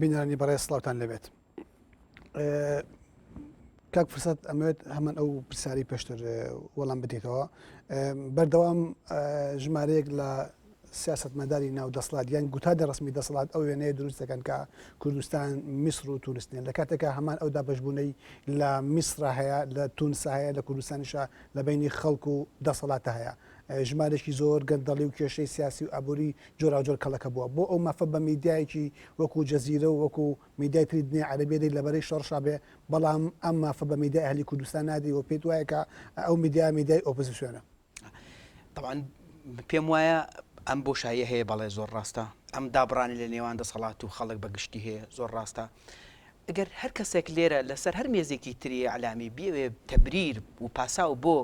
بینەرانی بەڕێز سڵاوتان لەبێت. کاک فرسەت ئەمەوێت هەمان ئەو پرسیاری پێشتر وەڵام بدەیتەوە. بەردەوام ژمارەیەک لە سیاسەتمەداری ناو دەسەڵات یان گوتادە ڕسمی دەسەڵات ئەو وێنەیە دروست دەکەن کە کوردستان میسر و توریستنیە لە کاتێکە هەمان ئەو دابەشبوونەی لە میسرا هەیە، لە تونسا هەیە، لە کوردستانیشە لە بینی خەڵک و دەسەڵاتە هەیە. ژمارێکی زۆر گەندەڵی و کێشەی سیاسی و ئابووری جۆراوجۆر کەڵەکە بووە بۆ ئەو مافە بە میدیایکی وەکو جەزیرە و وەکو میدیای تری دنیای عەرەبیەی لەبەرەی شەڕشا بێ، بەڵام ئەم مافە بە میدیای ئەهلی کوردستان نادی و پێت وایە کە ئەو میدیای ئۆپۆزیسیۆنە. طبعاً پێم وایە ئەم بۆشاییە هەیە، بەڵێ زۆر ڕاستە. ئەم دابڕانی لە نێوان دەسەڵات و خەڵک بەگشتی هەیە، زۆر ڕاستە. ئەگەر هەر کەسێک لێرە لەسەر هەر مێزێکی تری عەلامی بێوێ تەبریر و پاساو بۆ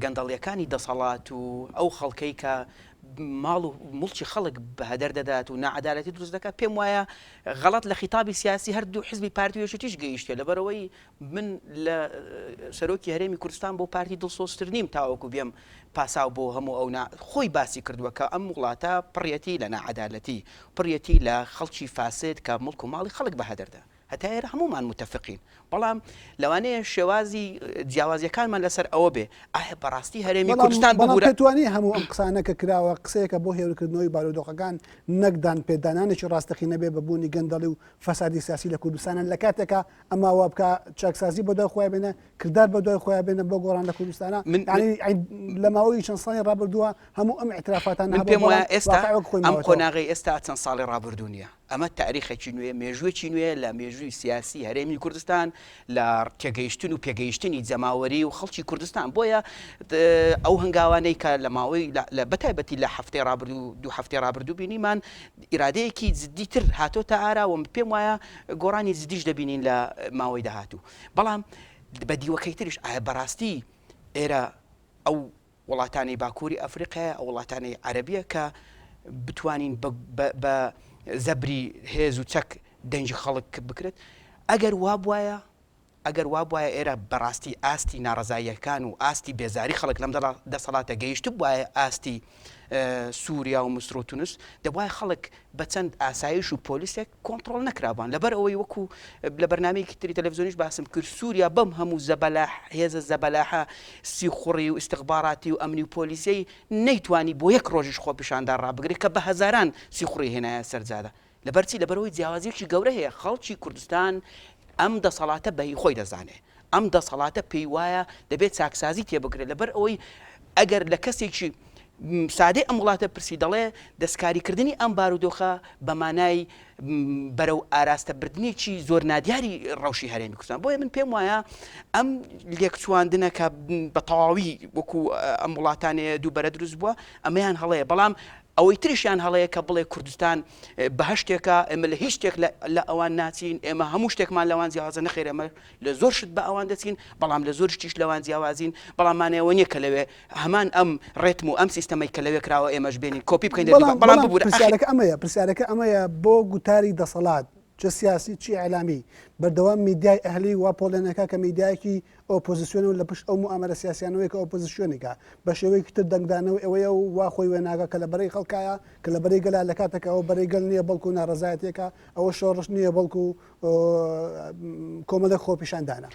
گەندەڵیەکانی دەسەڵات و ئەو خەڵکەی کە ماڵ و مڵکی خەڵک بە هەدەر دەدات و نەعەدالەتی دروست دەکات، پێم وایە غەڵەت لە خیتابی سیاسی هەردوو حزبی پارتیێشتیش گەیشتێ، لەبەرەوەی من لە سەرۆکی هەرێمی کوردستان بۆ پارتی دڵسۆزتر نیم تاوەکو بێم پاساو بۆ هەموو ئەو خۆی باسی کردووە کە ئەم وڵاتە پڕیەتی لە نەعەدالەتی، پڕیەتی لە خەڵکی فاسد کە مڵک و ماڵی خەڵک بە هەدەردا. هەتا ئێرە هەمومان متفقین، بەڵام لەوانەیە شێوازی جیاوازیەکانمان لەسەر ئەوە بێ ئایا بەڕاستی هەرێمی کوردستان ببوورە توانی هەموو ئەم قسانە کە کراوە قسەیەکە بۆ هێورکردنەوەی بارودۆخەکان نەکدان پێدانانێکی ڕاستەقی نەبێ بەبوونی گەندەڵی و فەسادی سیاسی لە کوردستانن لە کاتێکە ئەما وا بکە چاکسازی بۆ دوای خۆیان بێنە، کردار بە دوای خۆیان بێنە بۆ گۆڕان لە کوردستانە. لە ماوەی چەند ساڵی ڕابردووە هەموو ئەم اعترافاتان پێم وایە ئێستا ئەم قۆناغی ئێستا چەند ساڵی ڕابردوو نییە. ئەمە تاریخێکی نوێ، مێژوویەکی نوێ لە مێژووی سیاسی هەرێمی کوردستان، لە تێگەیشتن و پێگەیشتنی جەماوەری و خەڵکی کوردستان. بۆیە ئەو هەنگاوانەی کە لە ماوەی بەتایبەتی لە هەفتەی ڕابردوو دوو هەفتەی ڕابردوو بینیمان ئیرادەیەکی جددیتر هاتۆتە ئاراوە، پێم وایە گۆڕانی جددیش دەبینین لە ماوەی داهاتوو. بەڵام بە دیوەکەی تریش ئایا بەڕاستی ئێرە ئەو وڵاتانی باکووری ئەفریقا، ئەو وڵاتانی عەرەبیە کە بتوانین بە زەبری هێز و چەک دەنجی خەڵک بکرێت؟ ئەگەر وابواە ئێرە بەڕاستی ئاستی ناڕزاییەکان و ئاستی بێزاری خەڵک لەم دەسەڵاتە گەیشت بواە ئاستی سووریا و مسر و تونس، دەبواە خەڵک بە چەند ئاسایش و پۆلیسێک کۆنتترۆل نەکرابان. لەبەر ئەوەی وەکو لە بەرنامەیەکی تری تەلەڤیزیۆنیش باسم کرد، سووریا بەم هەموو هێزە زەبەلاحە سیخوڕی و ئیستیخباراتی و ئەمنی و پۆلیسیەی نەیتوانی بۆ یەک ڕۆژیش خۆپیشاندان ڕابگرێت کە بە هەزاران سیخوڕی هێنایە سەرجادە. لەبەرچی لەبەرەوەی جیاوازیەکی گەورە هەیە. خەڵکی کوردستان ئەم دەسەڵاتە بەهی خۆی دەزانێ، ئەم دەسەڵاتە پێی وایە دەبێت چاکسازی تێبگرێت. لەبەر ئەوەی ئەگەر لە کەسێکی سادەی ئەم وڵاتە پرسی دەڵێ دەستکاریکردنی ئەم بارودۆخە بەمانای بەرەو ئاراستەبردنێکی زۆر نادیاری ڕەوشی هەرێمی کوردستان. بۆیە من پێم وایە ئەم لێکچواندنە کە بە تەواوی وەکو ئەم وڵاتانەیە دووبەرە دروست بووە ئەمەیان هەڵەیە، بەڵام ئەوەی تریشیان هەڵەیە کە بڵێ کوردستان بەهە شتێکە، ئێمە لە هیچ شتێک لە ئەوان ناچین، ئێمە هەموو شتێکمان لەوان جیاوازە نەخێر، ئێمە لە زۆر شت بە ئەوان دەچین، بەڵام لە زۆر شتیش لەوان جیاوازین، بەڵام مانەوە نییە کە لەوێ هەمان ئەم ڕێتم و ئەم سیستەمەی کە لەوێ کراوە ئێمەش بێنین کۆپی بکەین. بەڵام ببوورە پرسیارەکە ئەمەیە بۆ گوتاری دەسەڵات چه سیاسی چی ئەعلامی بەردەوام میدیای ئەهلی وا پۆڵێنەکە کە میدیایەکی ئۆپۆزیسیۆن و لە پشت ئەو مؤامرە سیاسیانەوەی کە ئۆپۆزیسیۆنێکە بە شێوەیەکی تر دەنگدانەوە ئەوەیە و وا خۆی وێناگە کە لە بەرەی خەڵکایە، کە لە بەرەی گەلا لە کاتێکە ئەو بەرەی گەل نییە بەڵکو ناڕەزایەتێکە، ئەوە شۆڕش نییە بەڵکو کۆمەڵێک خۆپیشاندانە.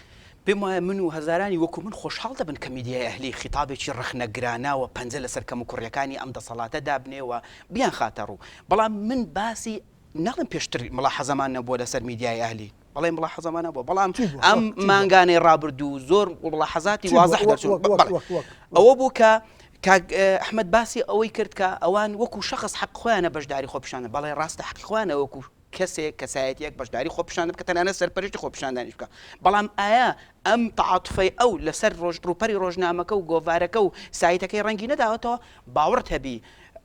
پێم وایە من و هەزارانی وەکو من خۆشحاڵ دەبن کە میدیای ئەهلی خیتابێکی ڕخنەگراناوە پەنجە لەسەر کەم و کوڕیەکانی ئەم دەسەڵاتە دابنێەوە بیان خاتە ڕوو. بەڵام من باسی ناڵم پێشتر ملاحەزەمان نەبووە لەسەر میدیای ئەهلی، بەڵێ ملاحەزەمان نەبووە، بەڵام ئەم مانگانەی ڕابردوو زۆر ملاحەزاتی وازەح دەچوون. ئەوە بوو کە ئەحمەد باسی ئەوەی کرد کە ئەوان وەکو شەخص حەق خۆیانە بەشداری خۆپیشاندن، بەڵێ ڕاستە حەقی خۆیانە وەکو کەسێک کەسایەتیەک بەشداری خۆپیشاندن بکە، تەنانەت سەرپەرشتی خۆپیشاندانیش بکە. بەڵام ئایا ئەم تەعاتوفەی ئەو لەسەر ڕووپەری ڕۆژنامەکە و گۆڤارەکە و سایتەکەی ڕەنگی نەداوەتەوە باوەڕت هەبی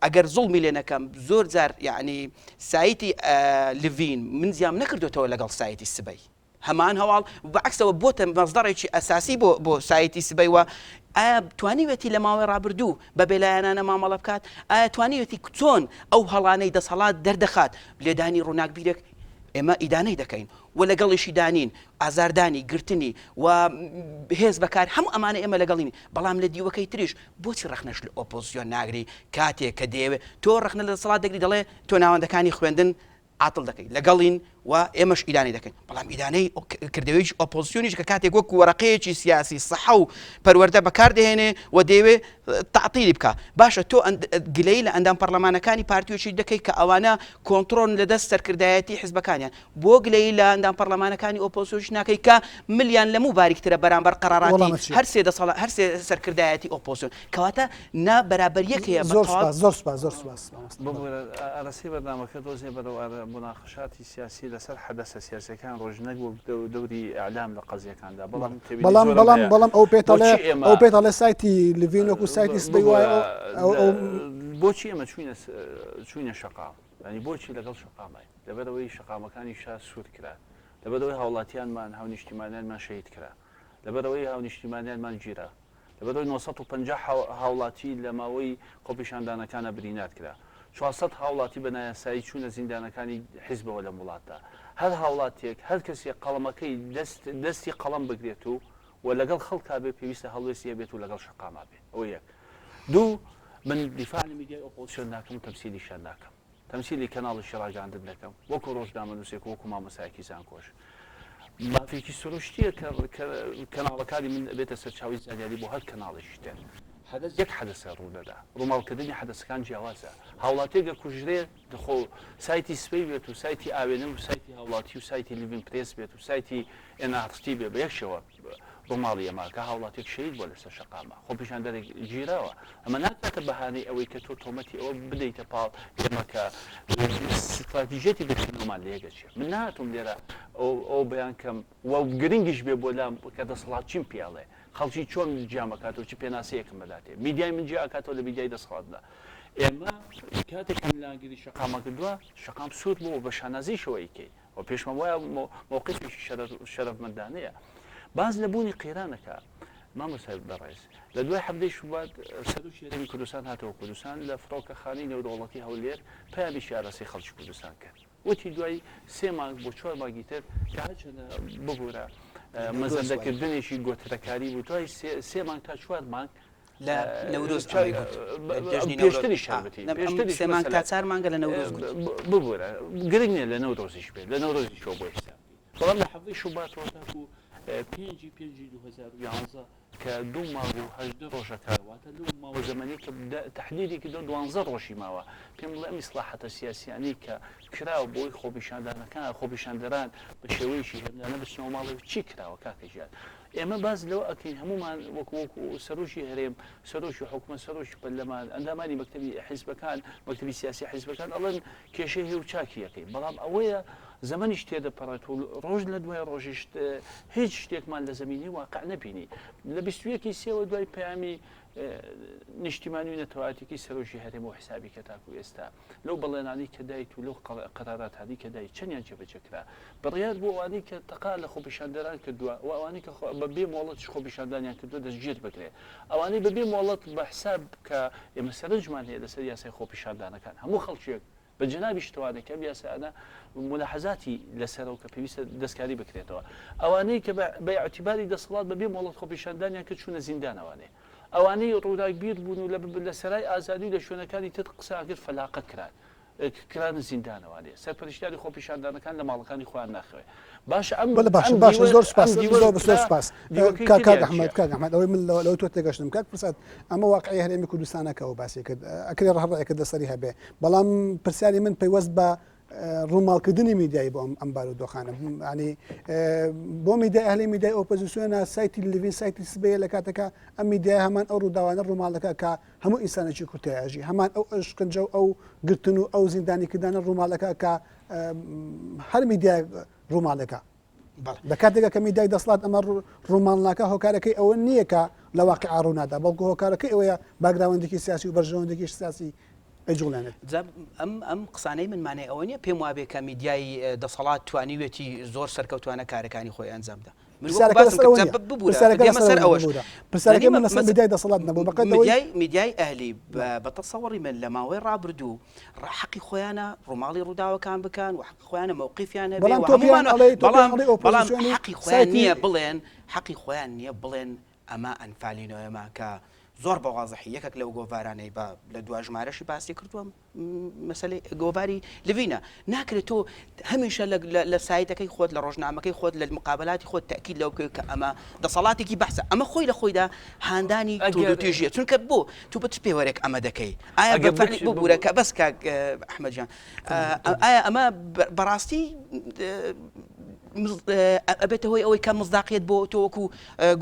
ئەگەر زوڵمی لێ نەکەم زۆر جار یعنی سایتی لڤین من زیام نەکردوێتەوە لەگەڵ سایتی سبەی، هەمان هەواڵ بەعکسەوە بۆتە مەزدەڕێکی ئەساسی بۆ سایتی سبەی. وە ئایا توانیوێتی لە ماوەی ڕابردوو بە بێلایەنانە مامەڵە بکات؟ ئایا توانیوێتی چۆن ئەو هەڵانەی دەسەڵات دەردەخات لێدانی ڕووناکبیرێک ئێمە ئیدانەی دەکەین و لەگەڵیشی دانین، ئازاردانی گرتنی و هێز بەکار هەموو ئەمانە ئێمە لەگەڵین. بەڵام لە دیوەکەی تریش بۆچی ڕەخنەش لە ئۆپۆزیسیۆن ناگری کاتێک کە دەیەوێت تۆ ڕەخنە لە دەسەڵات دەگری دەڵێ تۆ ناوەندەکانی خوێندن عاتڵ دەکەی، لەگەڵین و ئێمەش ئیدانی دەکەین بەڵام ئیدانەی کردەوەی ئۆپۆزیسیۆنیش کە کاتێک وەکو وەرەقەیەکی سیاسی سەحە و پەروەردە بەکاردەهێنێ و دەیەوێ تعتیلی بکە باشە تۆ گلەی لە ئەندام پەرلەمانەکانی پارتیۆکی دەکەی کە ئەوانە کۆنتڕۆل لەدەست سەرکردایەتی حیزبەکانیان بۆ گلەی لە ئەندام پەرلەمانەکانی ئۆپۆزیسیۆنیش ناکەی کە ملیان لەموو باریکترە بەرامبەر قەرارەتی هەر سێ سەرکردایەتی ئۆپۆزیسیۆن کەواتە نا بەرابەریەکەیە زۆر سپاس ئارەسی بەرنامەکە دۆزێ بەرەو مناقشاتی سیاسی لەسەر حەدەسە سیاسەکان ڕۆژنەک وەک دەوری ئەعلام لە قەزیەکاندا بەڵام ئەو پێتەڵێ سایتی لڤین وەکو سایتی سبەی وایە بۆچی ئێمە چوینە شەقام ینی بۆچی لەگەڵ شەقامای لەبەرەوەی شەقامەکانی شا سوود کرا لەبەرەوەی هاوڵاتیانمان هاونیشتیمانیانمان شەهید کرا لەبەرەوەی هاونیشتیمانیانمان گیرا لەبەرەوەی 950 هاوڵاتی لە ماوەی خۆپیشاندانەکانە برینات کرا 400 هاوڵاتی بە نایاسایی چوونە زیندانەکانی حیزبەوە لە وڵاتدا هەر هاوڵاتێک هەر کەسێک قەڵەمەکەی دەستی قەڵەم بگرێت و لەگەڵ خەڵکا بێ پێویستە هەڵوێسیە بێت و لەگەڵ شەقاما بێت ئەوە یەک دوو من دیفاع لە میدیای ئۆپۆزیسیۆن ناکەم و تەمسیلیشان ناکەم تەمسیلی کەناڵی شێڕاگەاندن دەکەم وەکو ڕۆژنامە نووسێک وەکو مامۆستایەکی زانکۆش مافێکی سروشتیە کەناڵەکانی من بێتە سەرچاوی زانیاری بۆ هەر کەناڵێکی تر حدث یەک حدثە ڕوودەدا ڕووماڵکردنی حدثەکان جیاوازە هاوڵاتێکە کوژرێ دخۆ سایتی سپەی بێت و سایتی ئاوێنە و سایتی هاوڵاتی و سایتی لیڤین پرێس بێت و سایتی ئێنارستی بێ بە یەکشەوە ڕووماڵی ئەماکە هاوڵاتێک شەید بۆ لەسەر شەقامە خۆپیشاندەرێک گیراوە ئەمە ناکاتە بەهانەی ئەوەی کە تۆ تۆمەتی ئەوە بدەیتە پاڵ ئێمەکە استراتیژێتی دەچینەوەمان لێگەچێ من نهاتوم لێرە ئەو بەیان کەم وە گرنگیش بێ بۆ لام کە دەسەڵات چیم پیاڵێ خەڵکی چۆن جیامەکاتەوە چی پێناسەیەکم بەداتێ میدیای من جیا ئاکاتەوە لە میدیای دەسەڵاتدا ئێمە کاتێکم لاگیری شەقامە کردووە شەقام سوود بوو بە شانازیشەوەیکەی و پێشمە وایە مووقفێکی شەرەفمەندانەیە باز لە بوونی قەیرانەکە مامۆستای بەڕێز لە دوای هەفتەی شوبات سەرۆکی هەرێمی کوردستان هاتەوە کوردستان لە فڕۆکەخانەی نێودەوڵەتی هەولێر پەیامی شارەسی خەڵکی کوردستان کرد وتی دوای 3 مانگ بۆ 4 مانگی تر کە هەرچەندە ببوورە مەزەندەکردنێکی گۆترەکاری بوو دوای 3 مانگ تا 4 مانگ لە نەورۆز پێشتری شاربەتی سێ مانگ تا 4 مانگە لە نەورۆز ببوورە گرنگ نیە لە نەورۆزیش بێت لە نەورۆزی شۆ بۆ حساب بەڵام لە هەفتەی شوباتەوە تاکو 5/5/2011 کە 2 مانگ و 18 ڕۆژە کارواتە لەو ماوە زەمەنی کە تەحلیلی کردو 12 ڕۆژی ماوە پێم بڵێ ئەم ئیسلاحەتە سیاسیانی کە کراوە بۆی خۆپیشاندانەکان خۆپیشاندەران بە شێوەیەکی هێنانە بچنەوە ماڵەوە چی کراوە کاکەژیان ئێمە باز لەوە ئەکەین هەمومان وەکو سەرۆکی هەرێم سەرۆکی حکومە سەرۆکی پەرلەمان ئەندامانی مەکتەبی حیزبەکان مەکتەبی سیاسی حیزبەکان ئەڵێن کێشەی هێو چاکی یەکەی بەڵام ئەوەیە زمانیش تێدەپەڕێت و ڕۆژ لە دوای ڕۆژیش هیچ شتێکمان لە زمینی واقع نەبینی لە 21 سێوە دوای پەیامی نیشتیمانی و نەتەوایەتێکی سەرۆکی هەرێم و حسابی کە تاکو ئێستا لەو بەڵێنانی کە دایت و لەو قەراراتانی کە دایت چەندیان جێبەجێکرا بڕیار بۆ ئەوانەی کە تەقا لە خۆپیشاندەران کردووە و ئەوانەی کە بەبێ مۆڵەت خۆپیشاندانیان کردووە دەستگیر بکرێت ئەوانەی بەبێ مۆڵەت بە حساب کە ئێمە سەرنجمان هەیە لەسەر یاسای خۆپیشاندانەکان هەموو خەڵکیێک بە جنابی شتوانەکەم یاسانە ملاحەزاتی لەسەرەوە کە پێویستە دەستکاری بکرێتەوە ئەوانەی کە بە اعتیباری دەسەڵات بەبێ مۆڵەت خۆپیشاندانیان کە چوونە زیندانەوانێ ئەوانەی ڕووداگیر بوون و لە سەرای ئازادی لە شوێنەکانی تر قساگرت فەلاقە کرانە زیندانەوانێ سەرپەرشتیاری خۆپیشاندانەکان لە ماڵەکانی خۆیان ناخوێ باش باش زۆر سپاس کاک ئەحمەد ئەوەی من لەو تۆ تێگەشتم کاک پرسات ئەمە واقعی هەرێمی کوردستانەکەەوە باسی کرد ئەکرێ ڕەهڕەیەکە دەسەری هەبێ بەڵام پرسیاری من پەیوەست بە ڕووماڵکردنی میدیایی بۆ ئەم بارودۆخانە ینی بۆ میدیای هەلی میدیای ئۆپۆزیسیۆنە سایتی لیڤین سایتی سبەیە لە کاتەکە ئەم میدیای هەمان ئەو ڕووداوانە ڕووماڵەکە کە هەموو ئینسانێکی کورتایژی هەمان ئەو ئەشکنجە و ئەو گرتن و ئەو زیندانیکردانە ڕووماڵەکە کە هەر میدیای ڕووماڵەکە لە کاتێکە کە میدیای دەسڵات ئەمە ڕووماڵناکە هۆکارەکەی ئەوە نییە کە لە واقع ڕوونادا بەڵکو هۆکارەکەی ئەوەیە باگراوەندێکی سیاسی و بەرژەوەندێکی سیاسی ئەم قسانەی منمانەی ئەوە نیە پێم وابێ کە میدیای دەسەڵات توانیوێتی زۆر سەرکەوتوانە کارەکانی خۆی ئەنجامدا میدیای ئەهلی بە تەسەوەڕی من لە ماوەی ڕابردوو حەقی خۆیانە ڕووماڵی ڕووداوەکان بکەن و حەقی خۆیانە مووقیفیان هەبێ بەڵام حەقی خۆیان نییە بڵێن ئەمە ئەنفالینەوەمە کە زۆر بەوازەحی یەکێک لەو گۆڤارانەی بە لە دوا ژمارەشی باسی کردووە مەسەلەی گۆڤاری لڤینە ناکرێت تۆ هەمیشە لە سایتەکەی خۆت لە ڕۆژنامەکەی خۆت لە مقابلاتی خۆت تاکید لەو بکەیت کە ئەمە دەسەڵاتێکی بەحسە ئەمە خۆی لە خۆیدا هاندانی تووتێژیە چونکە بۆ تو بە پێوەرێک ئەمە دەکەی ئایا بەفعلی بۆ بوورەکە بەس کاک ئەحمەدجان ئایا ئەمە بەڕاستی ئەبێتە هۆی ئەوەی کە مزداقیت بۆ تۆ وەکو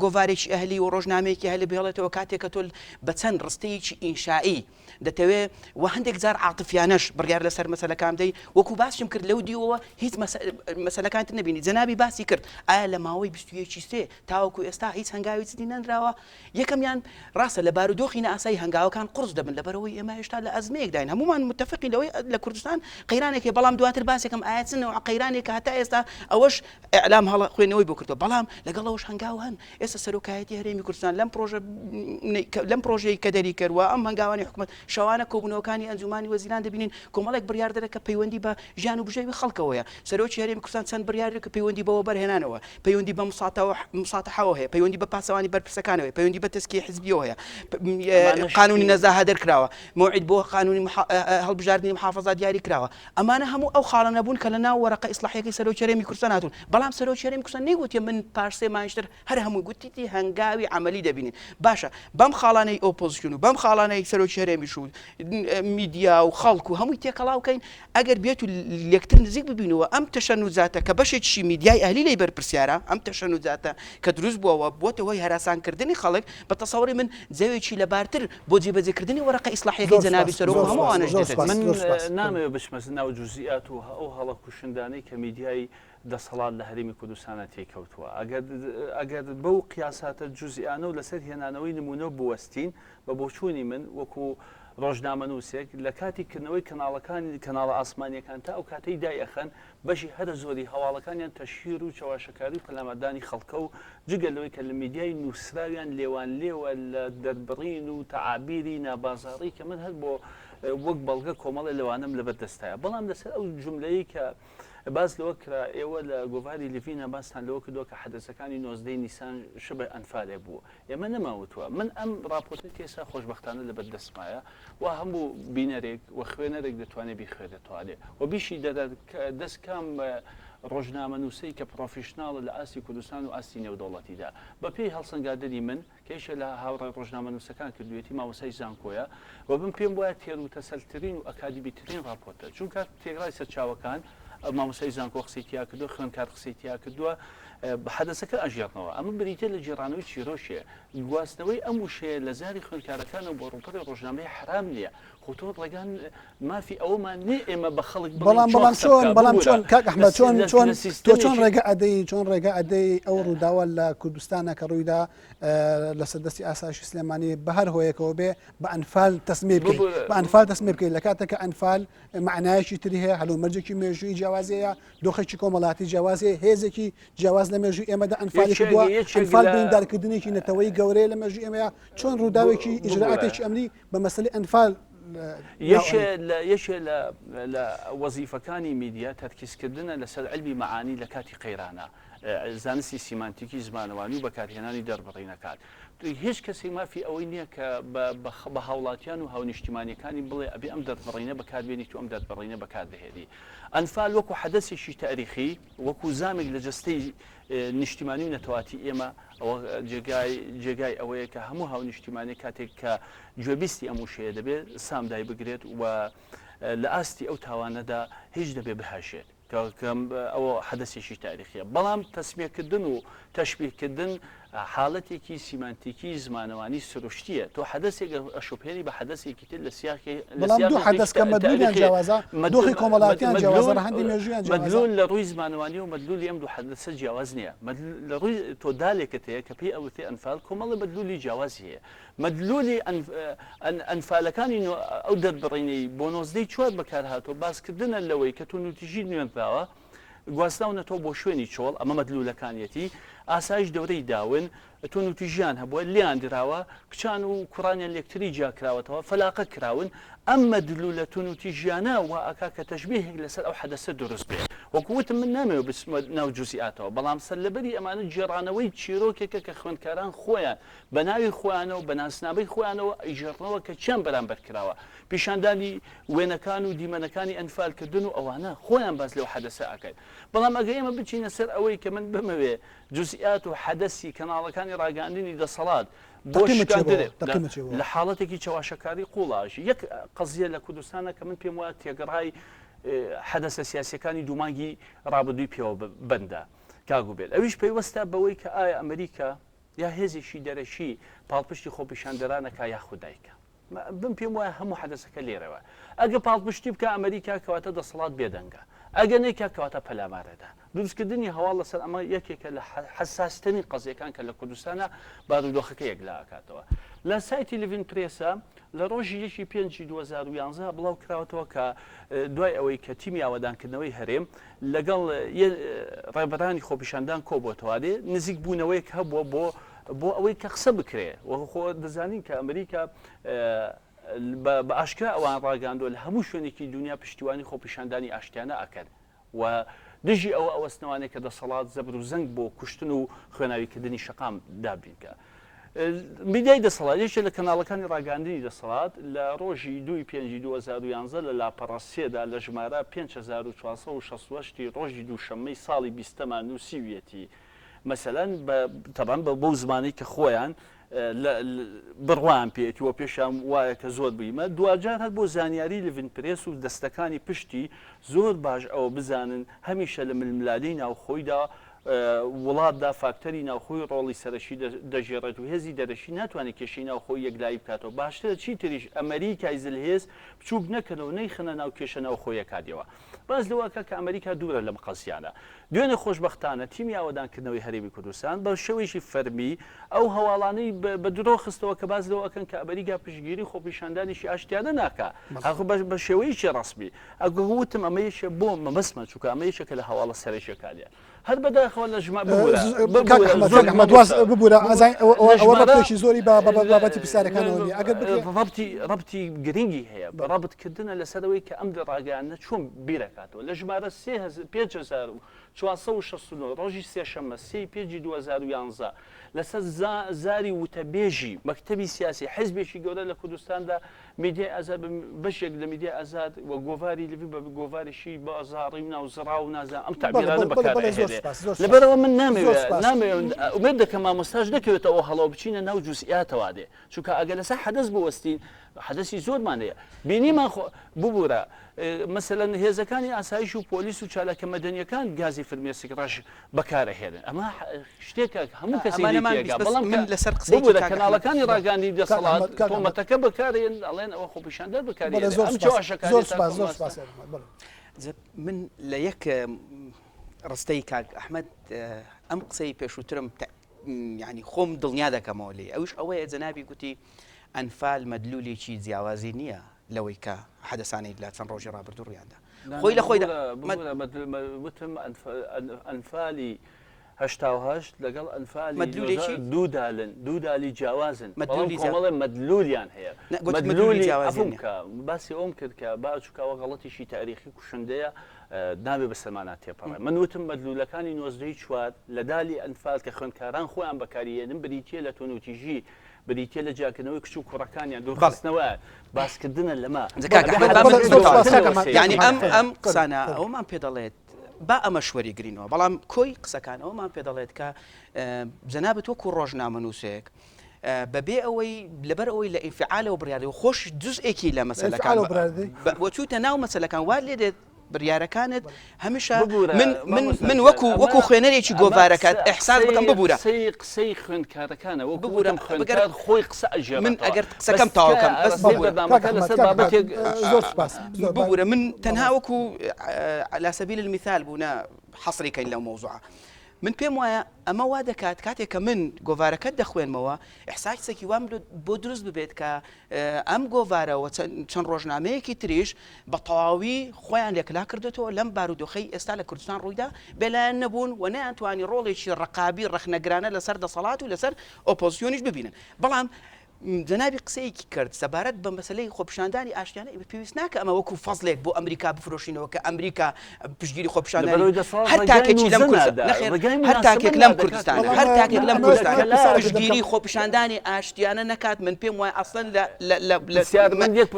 گۆڤارێکی ئەهلی و ڕۆژنامەیەکی هەلی بهێڵێتەوە کاتێککە تۆ بە چەند ڕستەیەکی ئینشایی دەتەوێت و هەندێک جار عاتفیانەش بڕیار لەسەر مەسەلەکان دەی وەکو باسیم کرد لەو دیەوە هیچ مەسەلەکانت نبینی جەنابی باسی کرد ئایا لە ماوەی 21 تاوەکو ئێستا هیچ هەنگاوی چنی نەنراوە یەکەمیان ڕاستە لە بارودۆخی ناسایی هەنگاوەکان قرس دەبن لەبەرەوەی ئێمە هێشتا لە ئەزمەیەک داین هەمومان متفقین لەوەی لە کوردستان قەیرانێکی بەڵام دواتر باسێکم ئایا چنەوە قەیرانێک هەتا ئێستا ئەوەش ئەعلام هەڵە خوێنەوەی بۆ کردەوە بەڵام لەگەڵەوەش هەنگاو هەن ئێستا سەرۆکایەتی هەرێمی کوردستان لەم پرۆژەی کە دەری کردووە ئەم هەنگاوانی حکومەت شەوانە کۆبوونەوەکانی ئەنجومانی وەزیران دەبینین کۆمەڵێک بڕیار دەدەن کە پەیوەندی بە ژیان و بژێوی خەڵکەوەیە سەرۆکی هەرێمی کوردستان چەند بڕیارێک کە پەیوەندی بەوە بەرهێنانەوە پەیوەندی بە مساتەحەوە هەیە پەیوەندی بە پاسەوانی بەرپرسەکانەوە پەیوەندی بە تەسکی حزبیەوە هەیە قانونی نەزاهە دەرکراوە موعید بۆ قانونی هەڵبژاردننی محافظە دیاری کراوە ئەمانە هەموو ئەو خاڵە نەبوون کە لە ناو وەرەقە ئیسلاحیەکەی سەرۆکی هەرێمی کوردستان هاتوون بەڵام سەرۆکی هەرێمی کوردستان نەیگوتێ من پارسێ مانچتر هەر هەمووی گوتیتی هەنگاوی عملی دەبینین باشە بەم خاڵانەی ئۆپۆزیسیۆن و بەم خاڵانەی سەرۆکی هەرێمی شو میدیا و خەڵک و هەمووی تێکەڵاوکەین ئەگەر بێت و لەکتر نزیک ببینەوە ئەم تەشەنوزاتە کە بەشێکی میدیای ئەهلی لەی بەرپرسیارە ئەم تەشەنوزاتە کە دروست بووەوە بۆتە هۆی هەراسانکردنی خەڵک بە تەسەوڕی من جەوێکی لەبارتر بۆ جێبەجێکردنی وەرەقە ئیسلاحیەکەی جەنابی سەرۆک هەمووانەش من نامەوێت بچمە ناو جوزئیات و ئەو هەڵە کوشندانەی کە میدیای دەسەڵات لە هەرێمی کوردستانە تێکەوتووە ئەگەر بەو قیاساتە جوزئیانە و لەسەر هێنانەوەی نمونە بوەستین بە بۆچوونی من وەکو ڕۆژنامە نووسێک لە کاتی کردنەوەی کەناڵە ئاسمانیەکان تا ئەو کاتەی دایەخەن بەشی هەرە زۆری هەواڵەکانیان تەشهیر و چاواشەکاری و پەلامەدانی خەڵکە و جگە لەوەی کە لە میدیای نووسراویان لێوان لێوە لە دەربڕین و تەعابیری نابازاڕی کە من هەر بۆ وەک بەڵگە کۆمەڵی لەوانم لەبەردەستایە بەڵام لەسەر ئەو جملەیە کە باز لەوە کرا ئێوە لە گۆڤاری لیڤینە باستان لەوە کردووە کە حەدەسەکانی 19 نیسان شبە ئەنفالێ بووە ئێمە نەماوتووە من ئەم راپۆرتە کێسا خۆشبەختانە لەبەردەستمایە و هەموو بینەرێک و خوێنەرێک دەتوانێت بیخوێنێتوانێ و بیشی دەست کام ڕۆژنامە نووسەی کە پرۆفیشناڵە لە ئاستی کوردستان و ئاستی نێودەوڵەتیدا بە پێی هەڵسەنگادەری من کەیشە لە هاوڕێ ڕۆژنامە نووسەکان کردوێتی مامۆسای زانکۆیە و بم پێم وایە تێر و تەسەلترین و ئەکادیمیترین راپۆرتە چونکە تێگرای سەرچاوەکان مامۆسای زانکۆ قسەیتیا کردووە خوێندکار قسەیتیا کردووە بە حەدەسەکە ئەژێڕنەوە ئەمە بریتە لە جێڕانەوەی چیرۆشیە گواستنەوەی ئەم وشەیە لە زاری خوێندکارەکانە بۆ ڕووپەڕی ڕۆژنامەی حرام نییە خۆتۆ ڕێگان مافی ئەوەمان نێ ئێمە بە خەڵک بەڵام چۆن کاک ئەحمەد چۆن ڕێگە ئەدەی چۆن ڕێگە ئەدەی ئەو ڕووداوە لە کوردستانە کە ڕوویدا لە سەردەستی ئاسایشی سلێمانی بە هەر هۆیەکەوە بێ بە ئەنفال تەسمێ بکەیت بە ئەنفال تەسمێ بکەیت لە کاتێکە ئەنفال معنایەکی تری هەیە هەلومەرجێکی مێژووی جیاوازەیە دۆخێکی کۆمەڵاتی جیاوازەیە هێزێکی جیاواز لە مێژووی ئێمەدا ئەنفالی کردووە ئەنفال بریندارکردنێکی نەتەوەی گەورەیە لە مێژووی ئێمەیە چۆن ڕووداوێکی ئیجرعاتێکی ئەمنی بە مەسەلەی ئەنفال یەشێ لە وەزیفەکانی میدیا تەرکیزکردنە لەسەر علمی معانی لە کاتی قەیرانە زانستی سیمانتیکی زمانەوانی و بەکارهێنانی دەربڕینەکان هیچ کەسی مافی ئەوەی نییە کە بە هاوڵاتیان و هاونیشتیمانیەکانی بڵێ ئەبێ ئەم دەربڕینە بەکاربێنیت و ئەم دەربڕینە بەکاردەهێنی ئەنفال وەکو حەدەسێکی تاریخی وەکو زامێک لە جستەی نیشتیمانی و نەتەواتی ئێمە جێگای ئەوەیە کە هەموو هاونیشتیمانی کاتێک کە گوێبیستی ئەم وشەیە دەبێت سامدای بگرێت و لە ئاستی ئەو تاوانەدا هیچ دەبێ بهاشێت ئەوە حەدەسێکی تاریخیە بەڵام تەسمیەکردن و تەشبیهکردن حاڵەتێکی سیمانتیکی زمانەوانی سروشتیە تۆ حەدەسێک ئەشوپێنی بە حەدەسێکی تر لە سیاقی بەڵام دوو حەدەسکە مەدلولیان جیاوازە دۆخی کۆمەڵاتیان جیاوازە هەندی مێژوویان مەدلول لە ڕووی زمانەوانی و مەدلولی ئەم دوو حەدەسە جیاواز نییە لە ڕووی تۆ دالێکت هەیە کە پێی ئەوتێ ئەنفال کۆمەڵی مەدلولی جیاواز هەیە مەدلولی ئەنفالەکانی ئەو دەربڕینەی بۆ 19 بەکار هاتۆ باسکردنە لەوەی کە تۆ نوتیژی نوێنراوە گواستناونەتەوە بۆ شوێنی چۆڵ ئەمە مەدلولەکانیەتی ئاسایش دەورەی داون تۆن وتی ژیان هەبووە لیان دراوە کچان و کوڕانیان لێکتری جاکراوەتەوە فەلاقە کراون ئەم مەدلولە تۆن وتی ژیانە و ئاکا کە تەشبیهێک لەسەر ئەو حەدەسە دروست بێت وەکووتم من نامەوێت بچمە ناو جوزئیاتەوە بەڵام سەرلەبەری ئەمانە جێڕانەوەی چیرۆکێکە کە خوێندکاران خۆیان بە ناوی خۆیانەوە بە ناسنامەی خۆیانەوە ئیژێڕنەوە کە چیان بەرامبەر کراوە پیشاندانی وێنەکان و دیمەنەکانی ئەنفالکردن و ئەوانە خۆیان باز لەو حەدەسە ئاکەن بەڵام ئەگە ئێمە بچینە سەر ئەوەی کە من بمەوێ جوزئیات و حەدەسی کەناڵەکانی ڕاگەاندنی دەسەڵات بۆ شکاندرێ لە حاڵەتێکی چاواشەکاری قوڵاژی یەک قەزیە لە کوردستانە کە من پێم وایە تێگەڕای حەدەسە سیاسیەکانی دوومانگی ڕابردووی پێوە بەندە کاگو بێت ئەویش پێیوەستە بەوەی کە ئایا ئەمریکا یا هێزێکی دەرەشی پاڵپشتی خۆپیشاندەرانەکە یا خوددایکە بم پێم وایە هەموو حەدەسەکە لێرەوە ئەگە پاڵپشتی بکە ئەمریکا کەواتە دەسەڵات بێدەنگە ئەگە نێکا کەواتە پەلامارەدا دروستکردنی هەواڵ لەسەر ئەمە یەکێکە لە حساستنی قەزیەکان کە لە کوردستانە بارودۆخەکە یەک لا ئاکاتەوە لە سایتی لیڤین پرێسە لە ڕۆژی 5/2011 بڵاو کراوەتەوە کە دوای ئەوەی کە تیمی ئاوادانکردنەوەی هەرێم لەگەڵ ڕێبەرانی خۆپیشاندان کۆبووەتەوادێ نزیک بوونەوەیەک هەبووە بۆ ئەوەی کە قسە بکرێ وەخۆ دەزانین کە ئەمریکا بە ئاشکرا ئەوان ڕاگەاندووە لە هەموو شوێنێکی دنیا پشتیوانی خۆپیشاندانی ئاشتیانە ئەکەن و دژی ئەوە ئەوەستنەوانێک کە دەسەڵات زەبر و زەنگ بۆ کوشتن و خوێناویکردنی شەقام دابینکە میدیای دەسەڵات یەکێک لە کەناڵەکانی ڕاگەاندنی دەسەڵات لە ڕۆژی 2/5/2011 لە لاپەڕەسێدا لە ژمارە 5468 ڕۆژی دووشەممەی ساڵی 20ەمان نووسیویەتی مەسەلەن تەبان بەو زمانی کە خۆیان بڕوان پێێتیوە پێشام وایە کە زۆر بوویمە دوجار هەر بۆ زانیاری لیڤین پرێس و دەستەکانی پشتی زۆر باش ئەوە بزانن هەمیشە لە ململالی ناوخۆیدا وڵاتدا فاکتەری ناوخۆی ڕۆڵی سەرشی دەژێڕێت و هێزی دەرەشی ناتوانێت کێشەی ناوخۆی یەکلایی بکاتەوە باشترە چی تریش ئەمریکای زلهێز بچووک نەکەنەوە نەیخەنە ناو کێشە ناوخۆیە کاتیەوە باز لەوەکە کە ئەمریکا دوورە لەم قەزیانە دوێنێ خۆشبەختانە تیمی ئاوادانکردنەوەی هەرێمی کوردستان بە شێوەیەکی فەرمی ئەو هەواڵانەی بە درۆ خستەوە کە باز لەوەکەن کە ئەمریکا پشتگیری خۆپیشاندانیشی ئاشتیانە ناکە بە شێوەیەکی ڕسمی ئەگووتم ئەمەیەشە بۆ مەمەسمە چووکە ئەمەیەشە کە لە هەواڵە سەرشەکانیە هەر بەداخەوە لە ژمار ببوورە ئەوەشی زۆری بابەتی پرسیارەکانەوە ئەگەر ڕبتی گرنگی هەیە بە ڕابتکردنە لەسەرەوەی کە ئەم ڕاگەیانە چۆن بیرەکاتەوە لە ژمارە 5469 ڕۆژی سێشەممە 3/5/2011 لەسەر زاری وتەبێژی مەکتەبی سیاسی حیزبێکی گەورە لە کوردستاندا میدیای ئازاد بەشێک لە میدیای ئازاد و گۆڤاری لەوی بە گۆڤاریشی بە ئازاڕی و ناوزڕا و نازان ئەم تابیرانە بەکارهێنێ لەبەرەوە من نامەوێت دەکەم مامۆستاژ نەکەوێت ئەوە هەڵەوە بچینە ناو جوزئیاتەوە دێ چونکە ئەگەر لەسەر حەدەس بوەستین حەدەسی زۆرمان هەیە بینیمان ببوورە مەسەلەن هێزەکانی ئاسایش و پۆلیس و چالاکە مەدەنیەکان گازی فرمێسک ڕەش بەکارەهێنن ئەمە شتێکە هەموو کەسی بەڵام لەسەر کەناڵەکانی ڕاگەاندی دەسەڵات تۆمەتەکە بەکارێن ئەڵێن ئەوە خۆپیشاندەر بەکارێن من لە یەک ڕستەی کاک ئەحمەد ئەم قسەی پێشووترم ینی خۆم دڵنیا دەکەمەوە لێ ئەوش ئەوەیە جەنابی گوتی ئەنفال مەدلولێکی جیاوازی نییە لەوەی کە حەدەسانەی لە چەند ڕۆژی ڕابردوو ڕوویاندا خۆی لە خۆیدا وتم ئەنفالی 88 لەگەڵ ئەنفالی مەدلولێکی دوودالی جیاوازن کۆمەڵێ مەدلولیان هەیە مەدلولی باسی ئەوم کرد کە باچووکەوە غەڵەتیشی تاریخی کوشندەیە نابێ بە سەمانات تێپەڕێ من وتم مەدلولەکانی 94 لە دالی ئەنفال کە خوێندکاران خۆیان بەکاریێنن بریتیە لە تۆنوتیژی بریتیە لە جاکردنەوەی کچ و کوڕەکانیان دوورخستنەوە باسکردنە لەمە ینی ئەم قسانە ئەومان پێ دەڵێت با ئەمە شوەری گرینەوە بەڵام کۆی قسەکانەوەمان پێ دەڵێت کە جەنابەت وەکو ڕۆژنامەنووسێک بەبێ ئەوەی لەبەر ئەوەی لە ئینفعالە و بڕیاردەوە خۆش جزئێکی لە مەسەلەکان وەچووتە ناو مەسەلەکان وا لێ دێت بڕیارەکانت هەمیشە من وەکو خوێنەرێکی گۆڤارەکەت ئەحساس بکەم ببوورە قسەی خوێندکارەکانە ببوورم خوێندکار خۆی قسە ئەژێ من ئەگەر قسەکەم تاواکەم ببوورە من تەنها وەکو على سبيل المثال بوونا حەصری کەین لەو مەوزوعە من پێم وایە ئەمە وا دەکات کاتێک کە من گۆڤارەکەت دەخوێنمەوە ئەحساسێکی وام بۆ دروست ببێت کە ئەم گۆڤارەوە چەند ڕۆژنامەیەکی تریش بە تەواوی خۆیان لێکلا کردێتەوە لەم بارودۆخەی ئێستا لە کوردستان ڕوویدا بێلایەن نەبوون و نەیانتوانی ڕۆڵێکی ڕقابی ڕەخنەگرانە لەسەر دەسەڵات و لەسەر ئۆپۆزیسیۆنیش ببینن بەڵام جەنابی قسەیەکی کرد سەبارەت بە مەسلەی خۆپیشاندانی ئاشتیانە پێویست ناکە ئەمە وەکو فەزلێک بۆ ئەمریکا بفرۆشینەوە کە ئەمریکا پشتگیری خۆپیشاندانی هەر تاکێکی لەم هەر تاکێک لەم کوردستان هەر تاکێک لەم کوردستان پشتگیری خۆپیشاندانی ئاشتیانە نەکات من پێم وایە ئەسڵەن لە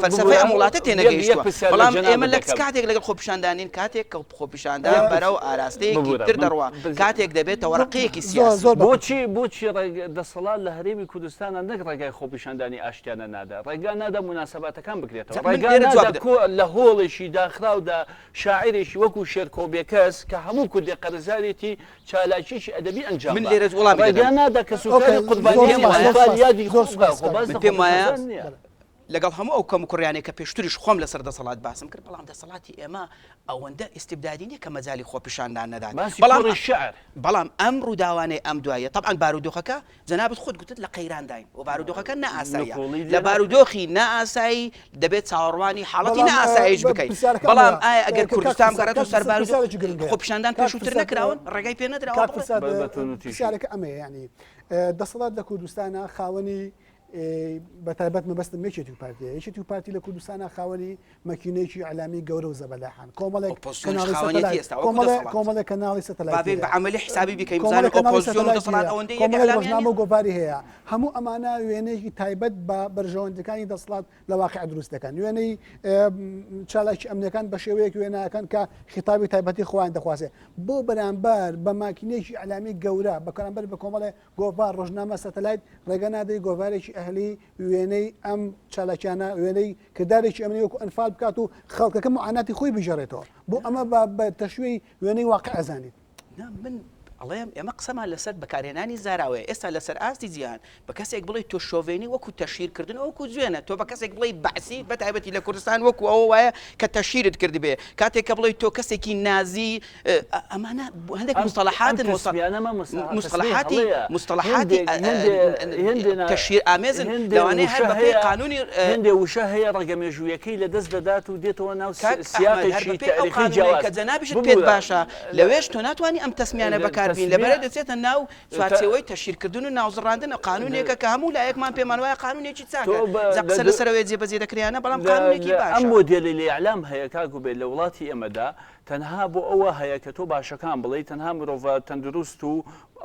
فەلسەفەی ئەم وڵاتە تێنەگەیشتووە بەڵام ئێمە لە کاتێک لەگەڵ خۆپیشاندانین کاتێک کە خۆپیشاندان بەرەو ئاراستەیەکی تر دەڕوا کاتێک دەبێتەوە ڕقەیەکی سیاسی بۆچی دەسەڵات لە هەرێمی کوردستانە نەک ڕێگای خۆپیشاندانی ئاشتیانە نادا ڕێگا نادا مناسەباتەکان بکرێتەوە ڕێگا لە هۆڵێکی داخراودا شاعرێکی وەکو شێرکۆبێکەس کە هەموو کوردی قەرزارێتی چالاکیی ئەدەبی ئەنجام من لێرە وڵامی ڕێگا نادا کە سوکاری قوربانی یادی پێم وایە لەگەڵ هەموو ئەو کەم کوڕیانێک کە پێشتریش خۆم لەسەر دەسەڵات باسم کرد بەڵام دەسەڵاتی ئێمە ئەوەندە ئیسیبدادی نیە کە مەجای خۆپیشاندان نەدات بەڵام ئەم ڕووداوانەی ئەم دوایە طبعاً بارودۆخەکە جەنابەت خۆت گوتت لە قەیرانداین و بارودۆخەکە نائاساییە لە بارودۆخی نائاسایی دەبێت چاوەڕوانی حاڵەتی نائاساییش بکەیت بەڵام ئایا ئەگەر کوردستان بگەڕێتەوە سەر بارودۆخ خۆپیشاندان پێشووتر نەکراون ڕێگای پێ نەدراوە پرسیارەکە ئەمەیە یعنی دەسەڵات لە کوردستانە خاوەنی بەتایبەت مەبەستم یەکێتی و پارتیە یەکێتی و پارتی لە کوردستانە خاوەنی مەکینەیەکی ئەلامی گەورە و زەبەلاحان کۆمەڵێک کەناڵی سەتەلایت بەعملی حسابی بکەین بزانین ئۆپۆزیسیۆن و دەسەڵات ئەوەندەی ڕۆژنامە و گۆڤاری هەیە هەموو ئەمانە وێنەیەکی تایبەت بە بەرژەوەندەکانی دەسەڵات لە واقع دروست دەکەن وێنەی چالاکی ئەمنیەکان بە شێوەیەکی وێنەکەن کە خیتابی تایبەتی خۆیان دەخوازێ بۆ بەرامبەر بە ماکینەیەکی ئەلامی گەورە بەکەرامبەر بە کۆمەڵێ گۆڤار ڕۆژنامە سەتەلایت ڕێگە نادەی گۆڤارێکی ئەهلی وێنەی ئەم چالاکیانە وێنەی کردارێکی ئەمنی وەکو ئەنفال بکات و خەڵکەکە معاناتی خۆی بژێڕێتەوە بۆ ئەمە بە تەشوێی وێنەی واقع ئەزانیت من ئەڵێم ئێمە قسەمان لەسەر بەکارهێنانی زاراوەیە ئێستا لەسەر ئاستی جیهان بە کەسێک بڵێ تۆ شۆڤێنی وەکو تەشیرکردن وەکو جوێنە تۆ بە کەسێک بڵێ بەعسی بەتایبەتی لە کوردستان وەکو ئەوە وایە کە تەشیرت کرد بێ کاتێک کە بڵێ تۆ کەسێکی نازی ئەمانە هەندێک مستەلاحاتی تەشیر ئامێزن لەوانەیە هەر بەپێی قانونی هێندێ وشە هەیە ڕێگەمێژوویەکەی لەدەست دەدات و دێتەوە ناو سیاقێکی تاریخی جیاواز کە جەنابیشت پێت باشە لەوێش تۆ ناتوانانی ئەم تەسمیانە بەکار لەبەرە دەچێتە ناو سوارچەوەی تەشیرکردن و ناوزڕاندن قانونێکە کە هەموو لایەکمان پێمان وایە قانونێکی چاکە قسە لەسەرەوەی جێبەجێ دەکرێنە بەڵام قانونێکی باشە ئەم مۆدێلی لە ئیعلام هەیە کاکو بێت لە وڵاتی ئێمەدا تەنها بۆ ئەوە هەیە کە تۆ باشەکان بڵێ تەنها مرۆڤ تەندروست و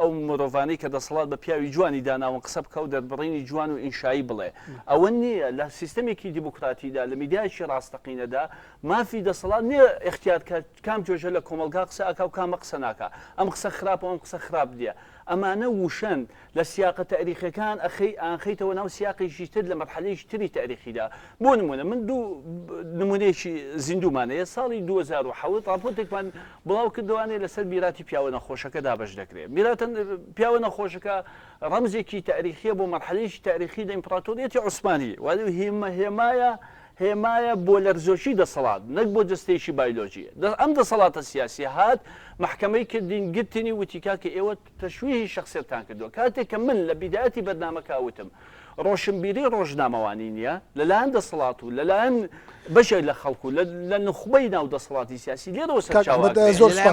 ئەو مرۆڤانەی کە دەسەڵات بە پیاوی جوانی داناوە قسە بکە و دەربڕینی جوان و ئینشایی بڵێ ئەوە نییە لە سیستەمێکی دیموکراتیدا لە میدیایکی ڕاستەقینەدا مافی دەسەڵات نییە اختیار کام جۆژە لە کۆمەلگا قسە ئاکا و کامە قسە ناکە ئەم قسە خراپە ئەم قسە خراپ دیە ئەمانە وشەن لە سیاقە تاریخەکان ئاخەیتەوە ناو سیاقێکی تر لە مەرحەلەیەکی تری تاریخیدا بۆ نمونە من دوو نمونەیەکی زیندومانەیە ساڵی 2007 راپۆرتێکمان بڵاو کردوانێ لەسەر میراتی پیاوە نەخۆشەکە دابەش دەکرێت میراتە پیاوە نەخۆشەکە ڕەمزێکی تاریخیە بۆ مەرحەلەیەکی تاریخی لە ئیمپراتۆریەتی عوسمانی هێمایە بۆ لەرزۆشی دەسەڵات نەک بۆ جستێکی بایۆلۆژی ئەم دەسەڵاتە سیاسی هات محکەمەی کردین گرتنی وتیکا کە ئێوە تەشویهی شخصیتان کردووە کاتێک کە من لە بیدایەتی بەرنامەکە وتم ڕۆشنبیری ڕۆژنامەوانی نییە لەلایەن دەسەڵات و لەلایەن بەشێک لە خەڵکو لە نخبەی ناو دەسەڵاتی سیاسی لێرەوە سەرچاوە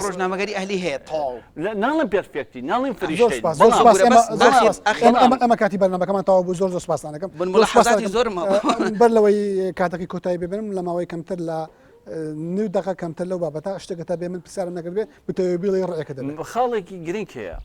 ڕۆژنامەگەری ئەهلی هەیە تاڵ ناڵم پێرفێکتی ناڵیم فریشتەی ئەمە کاتی بەرنامەکەمان تاوا بوو زۆر سوپاسانەکەم بەر لەوەی کاتەکەی کۆتایی ببێنم لە ماوەی کەمتر لە نو دقه کەمتر لەو بابەتە شتێکە تا بێ من پرسیارم نەکردبێ بتەوێ بیڵی ڕێەکە دەبێت خاڵێکی گرنگەیە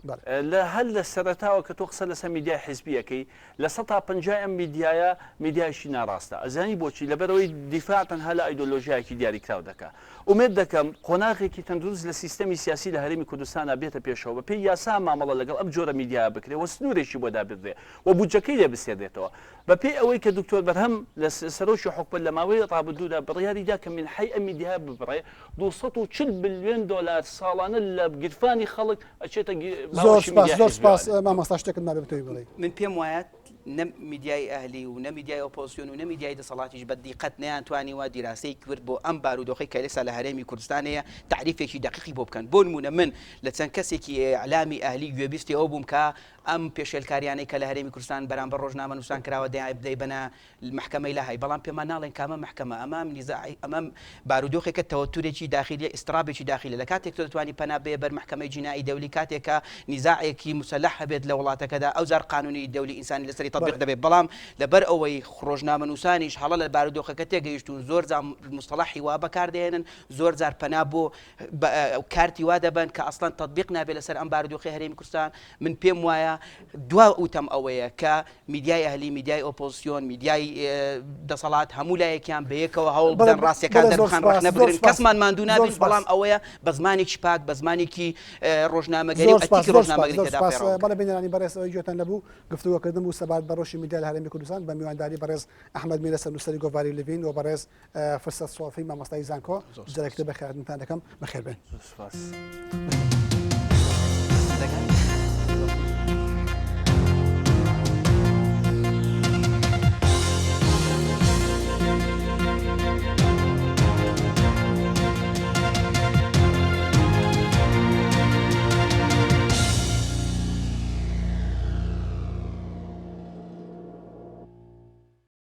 لە هەر لە سەرەتاوە کە تۆ قسە لەسەر میدیای حیزبیەکەی لە 150 ئەم میدیایە میدیایشی ناڕاستە ئەزانی بۆچی لەبەرەوەی دیفاعتەن هەلا ئایدۆلۆژیایەکی دیاریکراو دەکات ئومێد دەکەم قۆناغێکی تەندروست لە سیستەمی سیاسی لە هەرێمی کوردستانە بێتە پێشەوە بە پێی یاسا مامەڵە لەگەڵ ئەم جۆرە میدیا بکرێت و سنوورێکی بۆ دابدرێ و بودجەکەی لێ بسێدێتەوە بە پێی ئەوەی کە دکتۆر بەرهەم لە سەرۆکی حکومەت لە ماوەی ڕابردوودا بڕیاریدا کە من حی ئەم میدیا ببڕێ 240 بلیۆن دلار ساڵانە لە گرفانی خەڵک ئەچێتە زۆر سپاس مامۆستا شتێکت نابێت بڵێ من پێم وایە نە میدیای ئەهلی و نە میدیای ئۆپۆزیسیۆن و نە میدیای دەسەڵاتیش بەدیقەت نەیانتوانیوە دیراسەی کرد بۆ ئەم بارودۆخی کە لێسا لە هەرێمی کوردستانەیە تعریفێکی دقیقی بۆ بکەن. بۆ نمونە من لە چەند کەسێکی ئەعلامی ئەهلی گوێبیستی ئەوە بووم کە ئەم پێشێلکاریانەی کە لە هەرێمی کوردستان بەرامبەر ڕۆژنامە نووسان کراوە بدەی بەنە محکەمەی لە هەی، بەڵام پێمان ناڵێن کامە محکەمە ئەمام بارودۆخێکە تەوەتورێکی داخلی ئیسترابێکی داخلی لە کاتێک تۆ دەتوانی پەنا بێ بەر محکەمەی جینایی دەولی کاتێکە نیزاعێکی مسلح هەبێت لە وڵاتەکەدا ئەو زار قانونی دەولی ئینسانی لەسەری تطبیق دەبێت. بەڵام لەبەر ئەوەی ڕۆژنامە نووسانیش هەڵە لە بارودۆخەکە تێگەیشتون زۆر جار مستەڵەحی وا بەکاردێنن، زۆر جار پەنا بۆ کارتی وا دەبن کە ئەسڵەن تطبیق نابێت لەسەر ئەم بارودۆخی هەرێمی کوردستان. من پێم وایە دوا ئوتەم ئەوەیە کە میدیای ئەهلی، میدیای ئۆپۆزیسیۆن، میدیای دەسەڵات هەموو لایەکیان بەیەکەوە هەوڵ بدەن ڕاستیەکان دەربخان ڕەخنە بگرن، کەسمان ماندوو نابین، بەڵام ئەوەیە بە زمانێکی پاک، بە زمانێکی ڕۆژنامەگەری و ئەتیکی ڕۆژنامەگەری تێدا پێڕەوە. بەڵێ بینەرانی بەڕێز ئەوەی گوێتان لەبوو گفتوگۆکردن و سەبات بە ڕۆژی میدیای لە هەرێمی کوردستان بە میوانداری بەڕێز ئەحمەد میرەسەر نووسەری گۆڤاری لڤین و بەڕێز فرسەت سۆفی مامۆستای زانکۆ جەرەکتر بەخێراتتان دەکەم. بەخێر بێن.